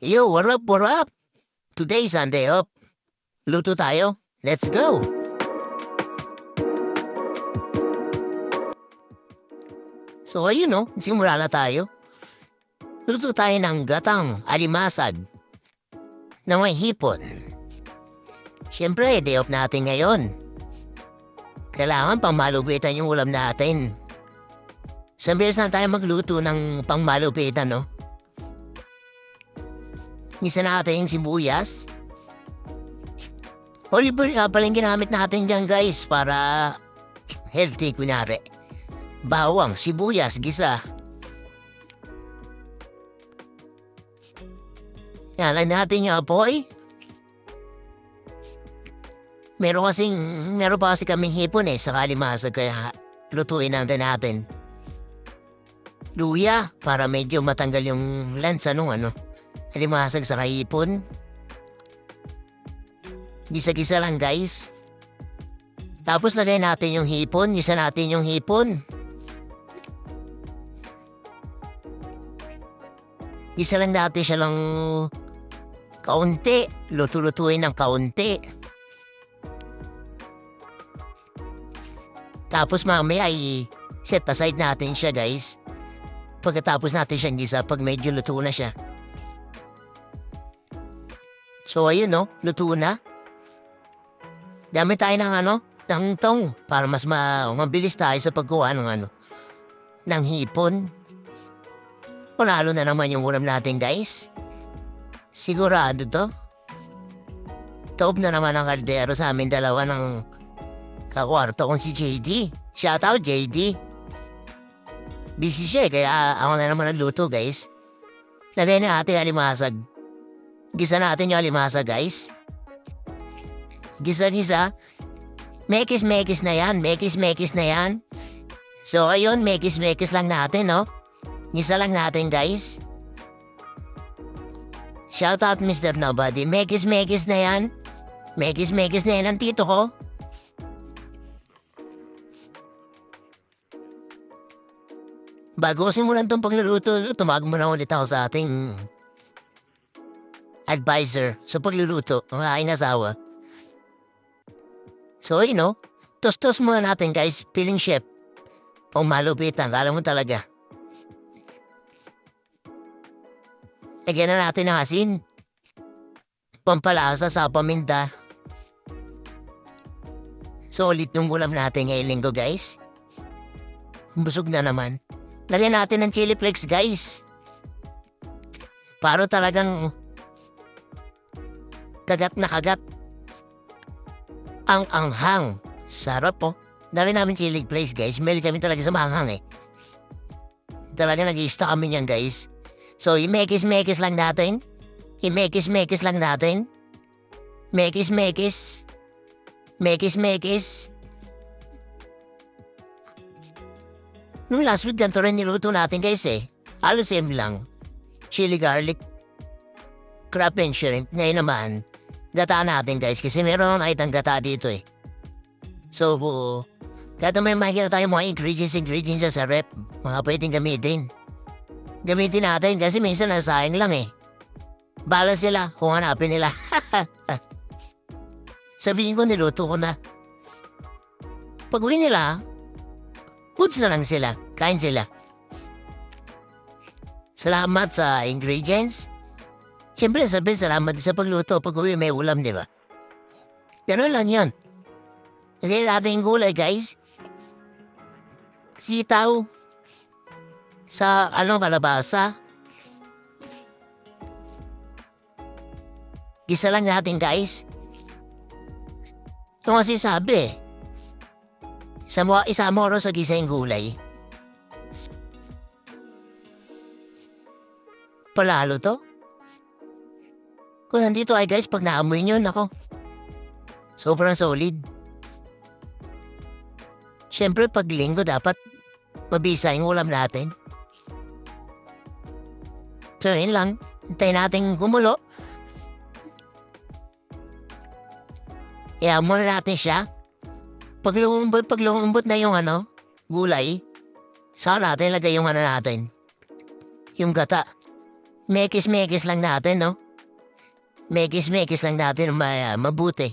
Yo, what up, what up? Today's Sunday up. Luto tayo. Let's go! So ayun no, simula na tayo. Luto tayo ng gatang alimasag na may hipon. Siyempre, day off natin ngayon. Kailangan pang malupitan yung ulam natin. Sa beses na tayo magluto ng pang malupitan, no? Isa natin yung sibuyas. Olive oil nga pala yung ginamit natin dyan guys para healthy kunyari. Bawang, sibuyas, gisa. Yan lang natin yung apoy. Meron pa kasi kaming hipon sa kalimasag kaya lutuin natin. Luya para medyo matanggal yung lansa nung alimasag sa hipon. Gisa-gisa lang guys. Tapos lagay natin yung hipon, gisa natin yung hipon. Gisa lang natin siya lang kaunti, luto-lutuin ng kaunti. Tapos mamaya set aside natin siya guys. Pagkatapos natin siyang gisa pag medyo luto na siya. So ayun no, luto na. Dami tayo ng tong para mas mabilis tayo sa pagkuha ng hipon. Panalo na naman yung ulam natin guys. Sigurado to. Taob na naman ang kaldero sa amin dalawa ng kakwarto kong si JD. Shoutout JD. Busy siya kaya ako na naman nagluto guys. Lagay na natin alimasag. Gisa natin yung alimasag guys. Gisa-gisa. Mekis-mekis na yan. Mekis-mekis na yan. So ayun, mekis-mekis lang natin no. Gisa lang natin guys. Shoutout Mr. Nobody. Mekis-mekis na yan. Mekis-mekis na yan ang tito ko. Bago simulan tong pagluluto, tumawag muna ulit ako sa ating advisor sa pagluluto, ang aking asawa. So, tos-tos muna natin guys, feeling chef. Pang malupitan, kala mo talaga. Lagyan na natin ng asin. Pampalasa sa paminta. Solid yung ulam natin ngayong linggo guys. Busog na naman. Lagyan natin ng chili flakes guys. Para talagang kagat na kagat. Ang anghang. Sarap po. Dami namin chili flakes guys. Mahilig kami talaga sa maanghang Talaga nag-i-stock kami niyan guys. So, imekis-mekis lang natin. Imekis-mekis lang natin. Mekis-mekis. Mekis-mekis. Nung last week, ganito rin niluto natin guys Halos same lang. Chili garlic. Crab and shrimp. Ngayon naman, gata natin guys. Kasi meron akong itang gata dito So, kahit may makikita tayo mga ingredients sa rep, mga pwedeng gamitin. Gamitin natin kasi minsan nasayang lang Bala sila kung hanapin nila. Sabihin ko niluto ko na. Pag uwi nila, foods na lang sila. Kain sila. Salamat sa ingredients. Siyempre sabihin salamat sa pagluto. Pag uwi may ulam, di ba? Ganun lang yan. Lagay natin yung gulay, guys. Sitaw. Sa kalabasa. Gisa lang natin, guys. Ito kasi sabi Isama ro sa gisa yung gulay. Palalo to. Kung nandito guys, pag naamoy nyo, nako. Sobrang solid. Siyempre, pag linggo dapat mabisa yung ulam natin. So, yun lang. Hintayin natin gumulo. Iyan muna natin siya. Pag lumambot na yung gulay, saka natin lagay yung natin. Yung gata. Mekis-mekis lang natin, no? Mekis-mekis lang natin mabuti.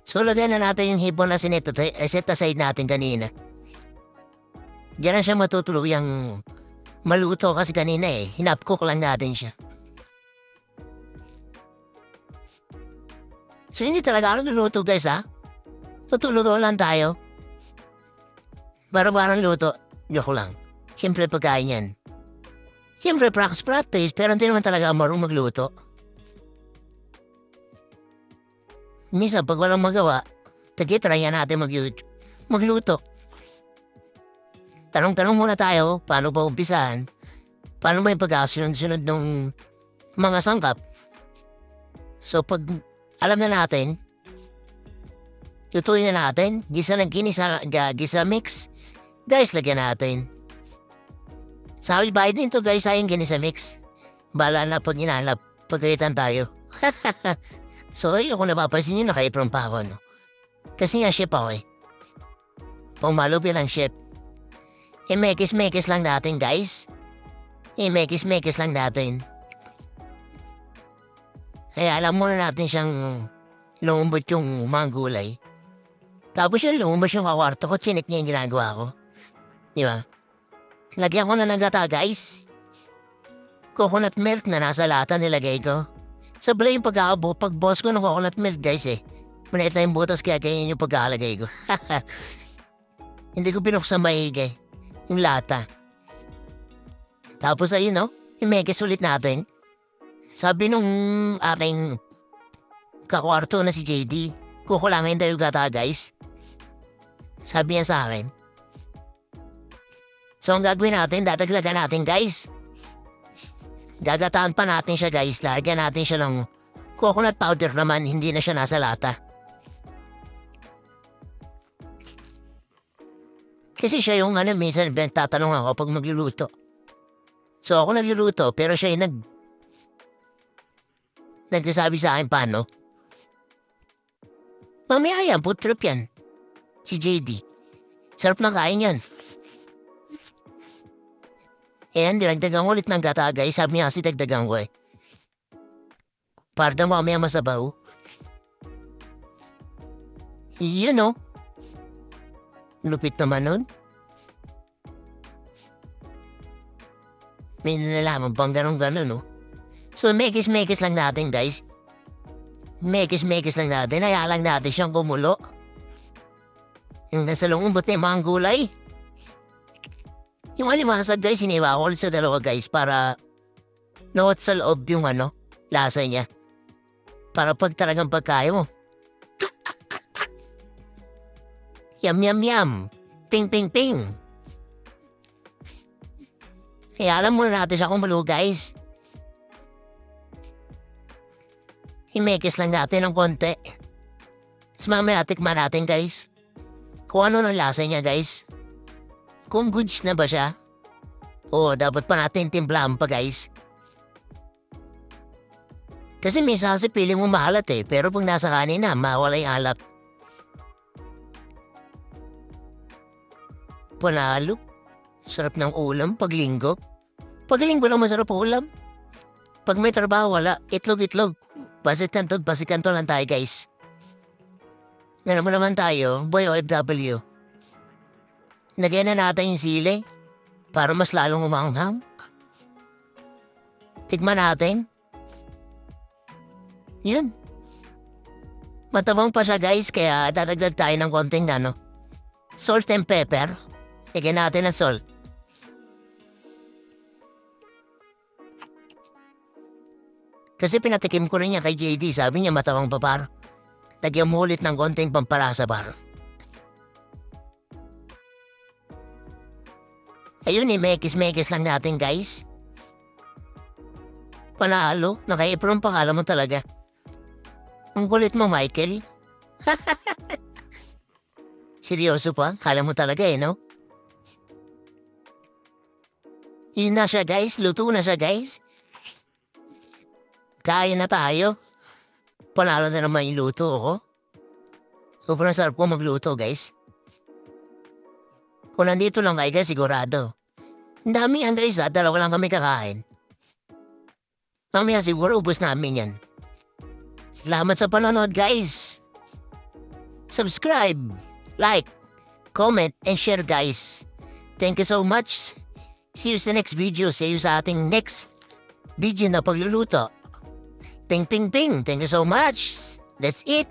So, lagyan na natin yung hipon na set aside natin kanina. Diyan na siya matutuluyang maluto kasi kanina hinapcook lang natin siya. So, hindi talaga ako luluto guys Tutuluto lang tayo. Barang-barang luto. Joke lang. Siyempre pagkain yan. Siyempre practice pero hindi naman talaga ako marunong magluto. Minsan pag walang magawa, try natin magluto. Tanong-tanong muna tayo, paano ba umpisahan? Paano ba yung pagkasunod-sunod ng mga sangkap? So pag alam na natin, tutuin na natin, gisa mix, guys, lagyan natin. Sabi ba din to guys, sayang ginisa mix. Bala na pag inalap, pagkalitan tayo. So kung napapansin nyo, naka-apron pa ako, no? Kasi nga chef ako Pumalupi lang chef. Mekis-mekis lang natin, guys. Mekis-mekis lang natin. Kaya alam muna natin siyang lumambot yung mga gulay. Tapos yung lumambot yung kakwarto ko, chinik niya yung ginagawa ko. Di ba? Lagyan ko na ng gata, guys. Coconut milk na nasa lata nilagay ko. Sabla yung pag-boss ko ng coconut milk, guys Maliit na yung butas kaya ganyan yung pagkakalagay ko. Hindi ko binuksan maigi yung lata. Tapos ayun, no? Imekis ulit natin. Sabi nung aking kakwarto na si JD, kukulangin tayo gata, guys. Sabi niya sa akin. So, ang gagawin natin, dadaglagan natin, guys. Gagataan pa natin siya, guys. Lagyan natin siya ng coconut powder naman, hindi na siya nasa lata. Kasi siya yung minsan tatanong ako pag magluluto. So ako nagluluto, pero siya yung nagsasabi sa akin paano. Mamaya yan, food trip yan. Si JD. Sarap ng kain yan. Dinagdagan ulit ng gata, guys. Sabi niya kasi dagdagan ko Para daw mamaya masabaw. Yun, no? Lupit naman nun. May nalalaman pang ganun-ganun, no? So, mekis-mekis lang natin, guys. Mekis-mekis lang natin. Hayaan lang natin siyang kumulo. Yung nasa lungubot na yung mga gulay. Yung alimasag, guys, iniwa ko ulit sa dalawa, guys, para nawat sa loob yung lasa niya. Para pag talagang pagkain mo. Yum, yum, yum. Ping, ping, ping. Kaya alam muna natin siya kumulo, guys. Himekis lang natin ng konti. Tapos mamaya tikman natin, guys. Kung ano ng lasa niya, guys. Kung goods na ba siya. O dapat pa natin timplahan pa, guys. Kasi minsan kasi piling mo maalat pero pag nasa kanin na, mawala yung alat. Panalo. Sarap ng ulam pag linggo. Pag linggo lang masarap ulam. Pag may trabaho, wala. Itlog-itlog. Basikanto lang tayo, guys. Ngayon mo naman tayo, boy OFW. Lagyan na natin yung sili para mas lalong umanghang. Tigman natin. Yun. Matabang pa siya, guys, kaya dadagdag tayo ng konting salt and pepper. Lagyan natin ng salt. Kasi pinatikim ko rin niya kay JD. Sabi niya matabang pa par. Lagyan mo ulit ng konting pampalasa par. Ayun mekis-mekis lang natin, guys. Panalo, naka-apron pa, kala mo talaga. Ang kulit mo, Michael. Seryoso pa, kala mo talaga no? Yun na siya, guys. Luto na siya, guys. Kain na tayo. Panalo na naman yung luto ko. Sobrang sarap ko magluto, guys. Kung nandito lang kayo, guys, sigurado. Ang dami yan, guys, ha. Dalawa lang kami kakain. Mamaya siguro ubos namin yan. Salamat sa panonood, guys. Subscribe, like, comment, and share, guys. Thank you so much. See you sa next video. See you sa ating next video na pagluluto. Ping, ping, ping. Thank you so much. That's it.